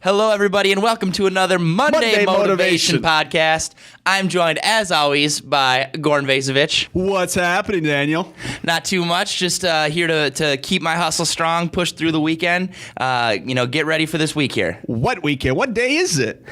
Hello, everybody, and welcome to another Monday Motivation Podcast. I'm joined, as always, by Goran Vejzovic. What's happening, Daniel? Not too much, just here to keep my hustle strong, push through the weekend, get ready for this week here. What weekend? What day is it?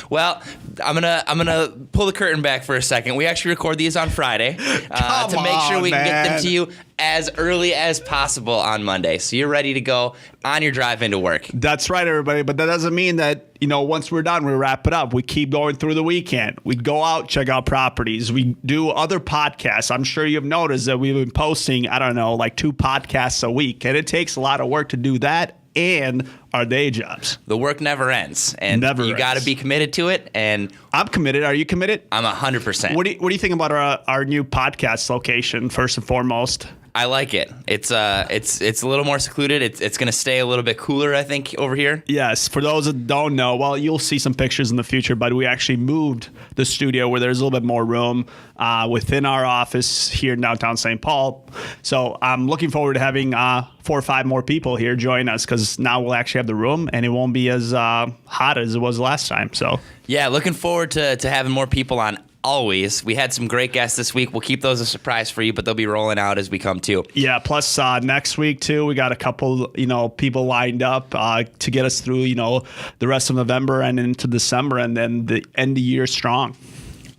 Well, I'm gonna pull the curtain back for a second. We actually record these on Friday to make sure we can get them to you as early as possible on Monday, so you're ready to go on your drive into work. That's right, everybody, but that doesn't mean that, once we're done, we wrap it up. We keep going through the weekend. We go out, check out properties. We do other podcasts. I'm sure you've noticed that we've been posting, 2 podcasts a week, and it takes a lot of work to do that and our day jobs. The work never ends, and you got to be committed to it. And I'm committed. Are you committed? I'm 100%. What do you think about our new podcast location, first and foremost? I like it. It's a little more secluded. It's going to stay a little bit cooler, I think, over here. Yes. For those that don't know, well, you'll see some pictures in the future, but we actually moved the studio where there's a little bit more room within our office here in downtown St. Paul. So I'm looking forward to having 4 or 5 more people here join us, because now we'll actually have the room and it won't be as hot as it was last time. So yeah, looking forward to having more people on. Always. We had some great guests this week. We'll keep those a surprise for you, but they'll be rolling out as we come too. Yeah, plus next week too, we got a couple, people lined up to get us through, the rest of November and into December, and then the end of the year strong.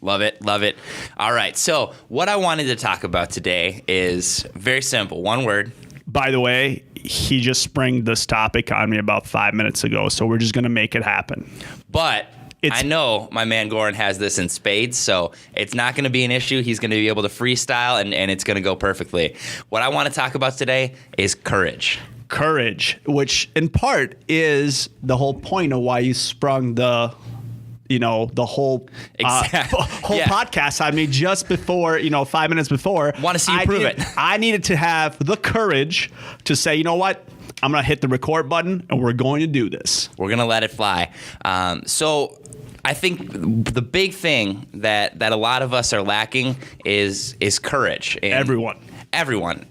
Love it. Love it. All right. So what I wanted to talk about today is very simple. One word. By the way, he just sprung this topic on me about 5 minutes ago, so we're just going to make it happen. But I know my man Goran has this in spades, so it's not going to be an issue. He's going to be able to freestyle, and it's going to go perfectly. What I want to talk about today is courage. Courage, which in part is the whole point of why you sprung the whole podcast. I mean, just before, 5 minutes before. Want to see you prove it. I needed to have the courage to say, you know what? I'm going to hit the record button, and we're going to do this. We're going to let it fly. So I think the big thing that a lot of us are lacking is courage. And everyone.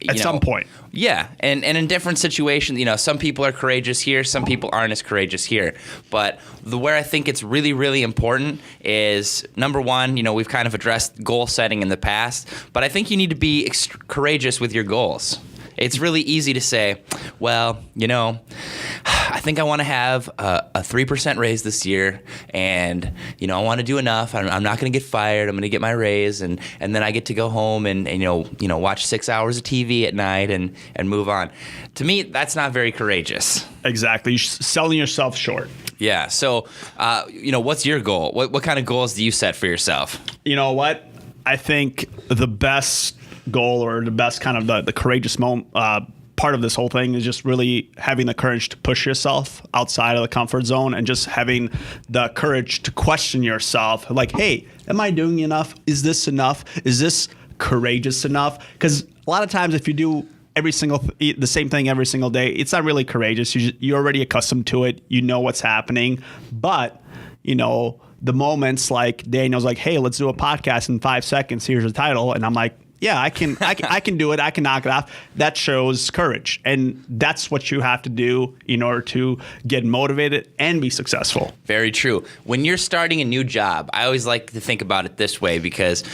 At some point. Yeah. And in different situations, some people are courageous here. Some people aren't as courageous here. But where I think it's really, really important is, number one, we've kind of addressed goal setting in the past. But I think you need to be courageous with your goals. It's really easy to say, well, I think I want to have a 3% raise this year, and, I want to do enough. I'm not going to get fired. I'm going to get my raise, and then I get to go home and watch 6 hours of TV at night and move on. To me, that's not very courageous. Exactly. You're selling yourself short. Yeah. So, what's your goal? What kind of goals do you set for yourself? You know what? I think the best goal, or the best kind of the courageous part of this whole thing, is just really having the courage to push yourself outside of the comfort zone, and just having the courage to question yourself. Like, hey, am I doing enough? Is this enough? Is this courageous enough? Because a lot of times if you do the same thing every single day, it's not really courageous. You're already accustomed to it. You know what's happening. But, the moments like Daniel's like, hey, let's do a podcast in 5 seconds. Here's the title. And I'm like, yeah, I can do it. I can knock it off. That shows courage. And that's what you have to do in order to get motivated and be successful. Very true. When you're starting a new job, I always like to think about it this way, because,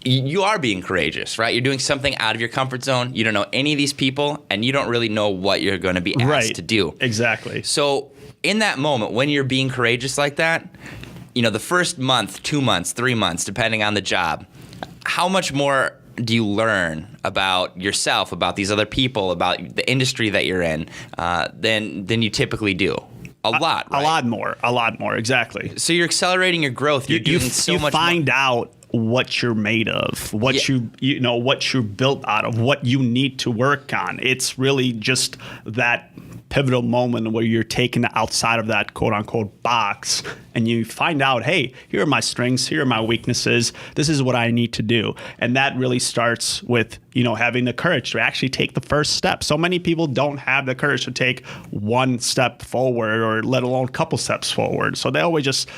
you are being courageous, right? You're doing something out of your comfort zone. You don't know any of these people, and you don't really know what you're going to be asked to do. Exactly. So in that moment, when you're being courageous like that, the first month, 2 months, 3 months, depending on the job, how much more do you learn about yourself, about these other people, about the industry that you're in, than you typically do? A lot, right? A lot more, exactly. So you're accelerating your growth. You're doing so much more. You find out what you're made of, what what you're built out of, what you need to work on. It's really just that pivotal moment where you're taken outside of that quote unquote box, and you find out, hey, here are my strengths, here are my weaknesses, this is what I need to do. And that really starts with, having the courage to actually take the first step. So many people don't have the courage to take one step forward, or let alone a couple steps forward. So they always just,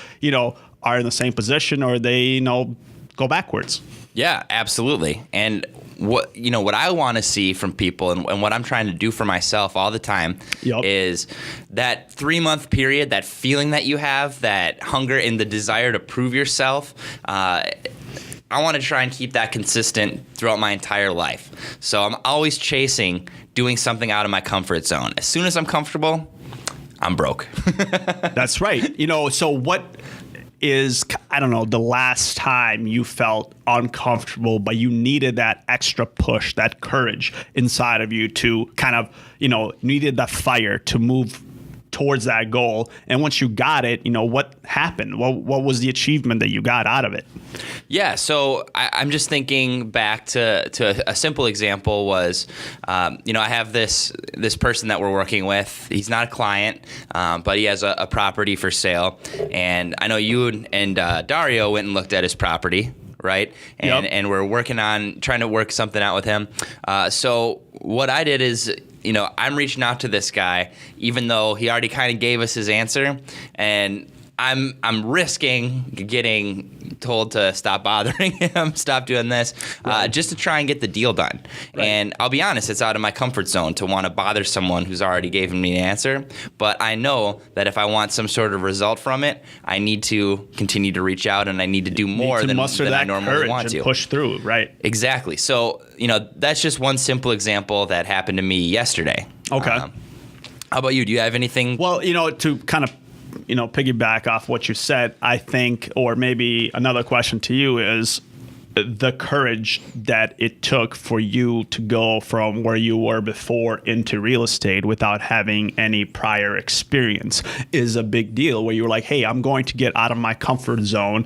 are in the same position, or they, go backwards. Yeah, absolutely. And what I want to see from people and what I'm trying to do for myself all the time is that 3-month period, that feeling that you have, that hunger and the desire to prove yourself. I want to try and keep that consistent throughout my entire life. So I'm always chasing doing something out of my comfort zone. As soon as I'm comfortable, I'm broke. That's right. So what is, I don't know, the last time you felt uncomfortable, but you needed that extra push, that courage inside of you to kind of, needed that fire to move towards that goal? And once you got it, what happened? What was the achievement that you got out of it? Yeah, so I'm just thinking back to a simple example was, I have this person that we're working with. He's not a client, but he has a property for sale. And I know you and Dario went and looked at his property, right? And we're working on trying to work something out with him. So what I did is, I'm reaching out to this guy, even though he already kind of gave us his answer, and I'm risking getting told to stop bothering him, stop doing this, just to try and get the deal done. Right. And I'll be honest, it's out of my comfort zone to want to bother someone who's already given me an answer. But I know that if I want some sort of result from it, I need to continue to reach out and I need to do more than I normally want to. Push through, right? Exactly. So, that's just one simple example that happened to me yesterday. Okay. How about you? Do you have anything? Well, to kind of piggyback off what you said, I think, or maybe another question to you is the courage that it took for you to go from where you were before into real estate without having any prior experience is a big deal, where you're like, hey, I'm going to get out of my comfort zone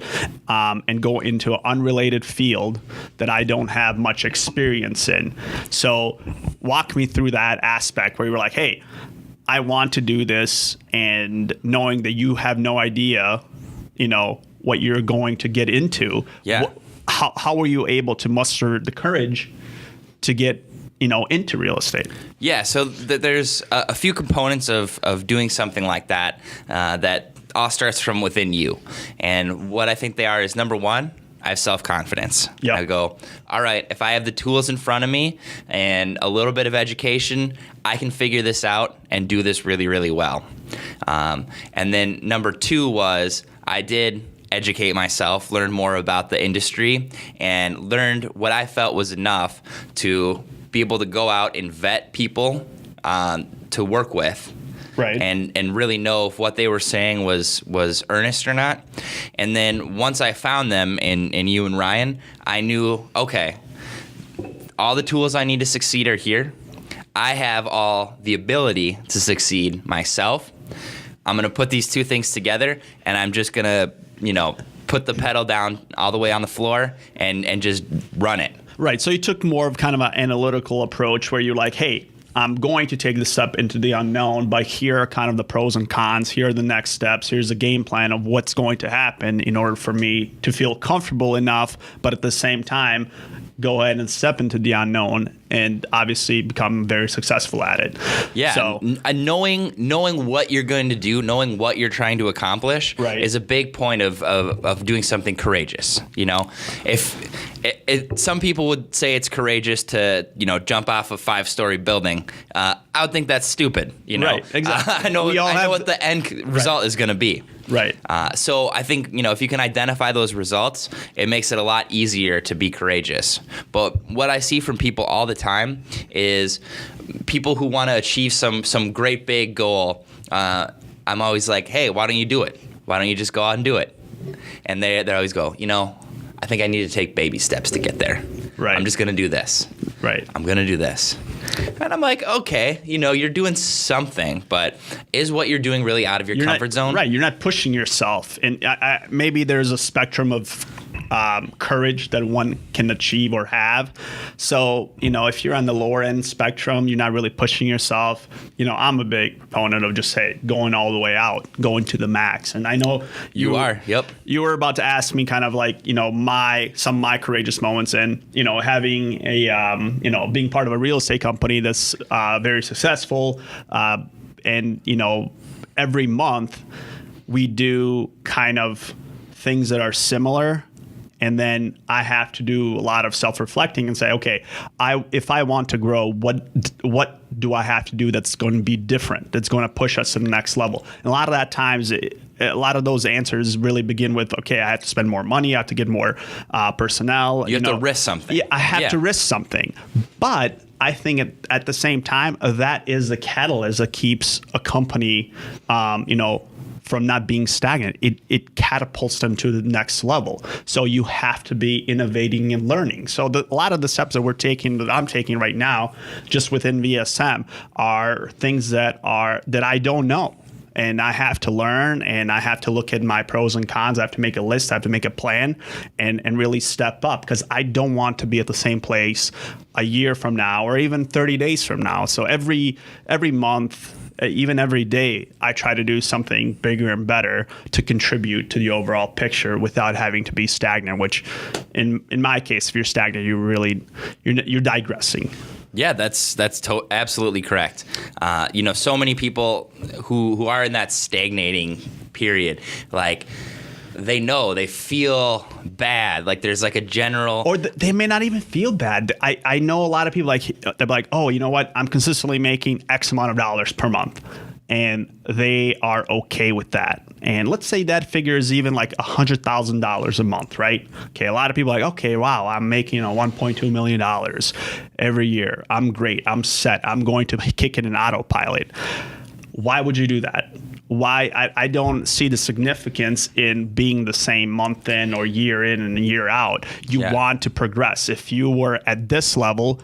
and go into an unrelated field that I don't have much experience in. So walk me through that aspect where you were like, hey, I want to do this, and knowing that you have no idea, what you're going to get into. Yeah. How were you able to muster the courage to get, into real estate? Yeah. So there's a few components of doing something like that, that all starts from within you. And what I think they are is, number one, I have self-confidence. Yep. I go, all right, if I have the tools in front of me and a little bit of education, I can figure this out and do this really, really well. And then number two was I did educate myself, learn more about the industry, and learned what I felt was enough to be able to go out and vet people to work with. Right. And really know if what they were saying was earnest or not. And then once I found them in you and Ryan, I knew, okay, all the tools I need to succeed are here. I have all the ability to succeed myself. I'm going to put these two things together, and I'm just going to, put the pedal down all the way on the floor and just run it. Right. So you took more of kind of an analytical approach where you're like, hey, I'm going to take this step into the unknown, but here are kind of the pros and cons. Here are the next steps. Here's a game plan of what's going to happen in order for me to feel comfortable enough, but at the same time, go ahead and step into the unknown and obviously become very successful at it. Yeah. So knowing what you're going to do, knowing what you're trying to accomplish, right, is a big point of doing something courageous. If some people would say it's courageous to, jump off a 5-story building. I would think that's stupid. Right. Exactly. I know what the end result is going to be. Right. So I think, if you can identify those results, it makes it a lot easier to be courageous. But what I see from people all the time is people who want to achieve some great big goal. I'm always like, hey, why don't you do it? Why don't you just go out and do it? And they always go, I think I need to take baby steps to get there. Right. I'm just going to do this. Right. I'm going to do this. And I'm like, okay, you're doing something, but is what you're doing really out of your comfort zone? Right. You're not pushing yourself. And maybe there's a spectrum of courage that one can achieve or have. So, if you're on the lower end spectrum, you're not really pushing yourself. I'm a big proponent of just going all the way out, going to the max. And I know you are. Yep. You were about to ask me kind of like, some of my courageous moments and, having a, being part of a real estate company that's very successful. And, every month we do kind of things that are similar And then I have to do a lot of self-reflecting and say, okay, if I want to grow, what do I have to do that's going to be different, that's going to push us to the next level? And a lot of that times, a lot of those answers really begin with, okay, I have to spend more money, I have to get more personnel. You have to risk something. Yeah, I have to risk something. But I think at the same time, that is the catalyst that keeps a company, from not being stagnant. It catapults them to the next level. So you have to be innovating and learning. So a lot of the steps that I'm taking right now, just within VSM, are things that I don't know. And I have to learn, and I have to look at my pros and cons. I have to make a list. I have to make a plan and really step up, because I don't want to be at the same place a year from now or even 30 days from now. So every month, even every day, I try to do something bigger and better to contribute to the overall picture without having to be stagnant, which in my case, if you're stagnant, you're digressing. Yeah, that's absolutely correct. So many people who are in that stagnating period, like they feel bad. Like there's like a general, or they may not even feel bad. I know a lot of people they're like, oh, you know what? I'm consistently making X amount of dollars per month. And they are okay with that. And let's say that figure is even like $100,000 a month, right? Okay, a lot of people are like, okay, wow, I'm making $1.2 million every year. I'm great. I'm set. I'm going to kick it in autopilot. Why would you do that? Why? I don't see the significance in being the same month in or year in and year out. You want to progress. If you were at this level,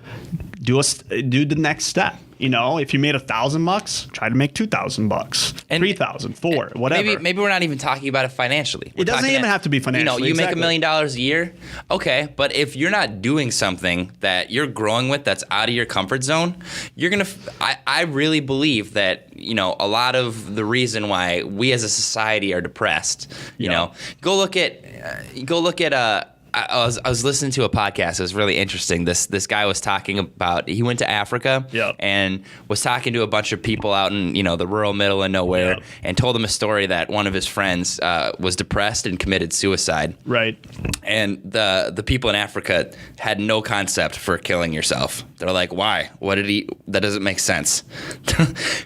do the next step. If you made $1,000, try to make $2,000, $3,000, $4,000, whatever. Maybe we're not even talking about it financially. It doesn't even have to be financially. You make $1 million a year, okay. But if you're not doing something that you're growing with that's out of your comfort zone, you're gonna. I really believe that a lot of the reason why we as a society are depressed. Go look at. I was listening to a podcast. It was really interesting. This guy was talking about, he went to Africa and was talking to a bunch of people out in the rural middle of nowhere, and told them a story that one of his friends was depressed and committed suicide. Right. And the people in Africa had no concept for killing yourself. They're like, why? What did he? That doesn't make sense,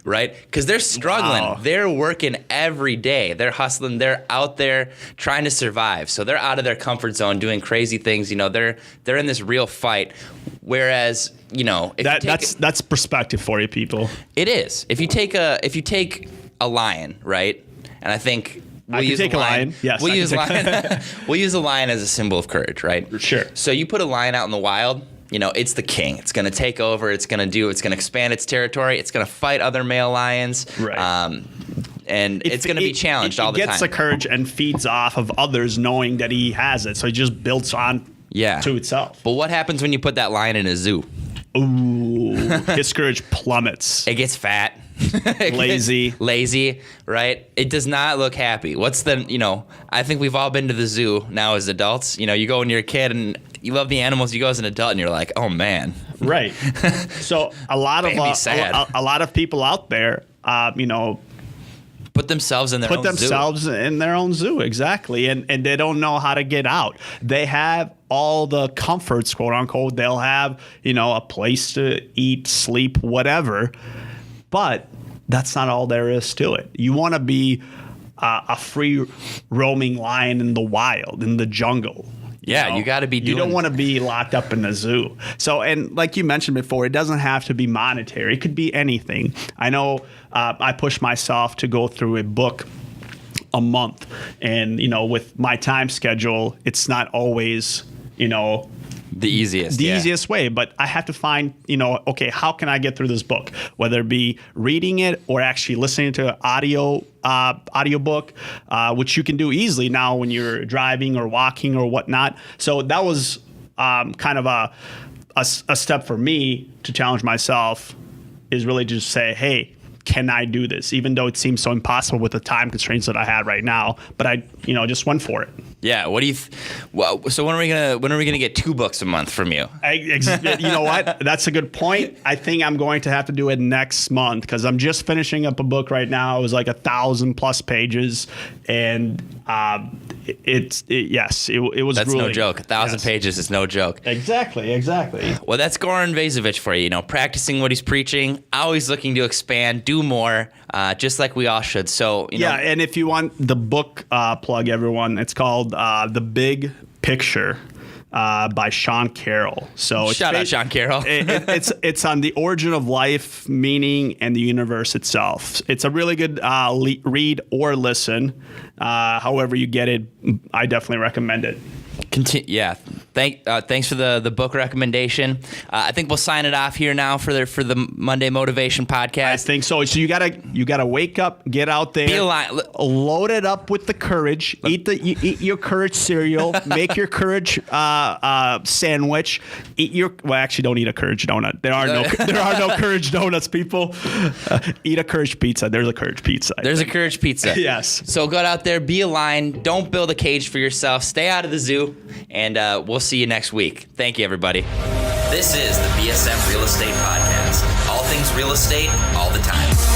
right? Because they're struggling. Wow. They're working every day. They're hustling. They're out there trying to survive. So they're out of their comfort zone doing crazy things. They're in this real fight. Whereas, that's perspective for you people. It is. If you take a lion, right? And I think we'll use a lion. Yes, we'll use lion. We'll use a lion as a symbol of courage, right? Sure. So you put a lion out in the wild. It's the king. It's going to take over. It's going to expand its territory. It's going to fight other male lions. Right. And it's going to be challenged all the time. It gets the courage and feeds off of others knowing that he has it. So it just builds on to itself. But what happens when you put that lion in a zoo? Ooh, his courage plummets. It gets fat. Lazy, right? It does not look happy. I think we've all been to the zoo now as adults. You go when you're a kid and you love the animals. You go as an adult and you're like, oh man. Right. So a lot of people out there, put themselves in their own zoo. Exactly. And they don't know how to get out. They have all the comforts, quote unquote. They'll have, a place to eat, sleep, whatever. But that's not all there is to it. You want to be a free roaming lion in the wild, in the jungle. Yeah, you got to be doing. You don't want to be locked up in a zoo. So, and like you mentioned before, it doesn't have to be monetary. It could be anything. I know I push myself to go through a book a month. And, with my time schedule, it's not always, the easiest way, but I have to find, okay, how can I get through this book? Whether it be reading it or actually listening to an audiobook, which you can do easily now when you're driving or walking or whatnot. So that was kind of a step for me to challenge myself, is really just say, hey, can I do this? Even though it seems so impossible with the time constraints that I had right now, but I, just went for it. Yeah. What do you? So when are we gonna get 2 books a month from you? You know what? That's a good point. I think I'm going to have to do it next month, because I'm just finishing up a book right now. It was like 1,000+ pages, and it was. That's really, no joke. 1,000 pages is no joke. Exactly. Well, that's Goran Vejzovic for you. Practicing what he's preaching, always looking to expand, do more, just like we all should. So, and if you want the book plug, everyone, it's called The Big Picture. By Sean Carroll. So shout out Sean Carroll. it's on the origin of life, meaning, and the universe itself. It's a really good read or listen. However you get it, I definitely recommend it. Thanks for the book recommendation. I think we'll sign it off here now for the Monday Motivation Podcast. I think so. So you gotta wake up, get out there, load it up with the courage. Eat your courage cereal. Make your courage sandwich. Actually, don't eat a courage donut. There are no courage donuts, people. Eat a courage pizza. There's a courage pizza. There's a courage pizza. Yes. So go out there, be a lion. Don't build a cage for yourself. Stay out of the zoo. And we'll see you next week. Thank you, everybody. This is the VSM Real Estate Podcast. All things real estate, all the time.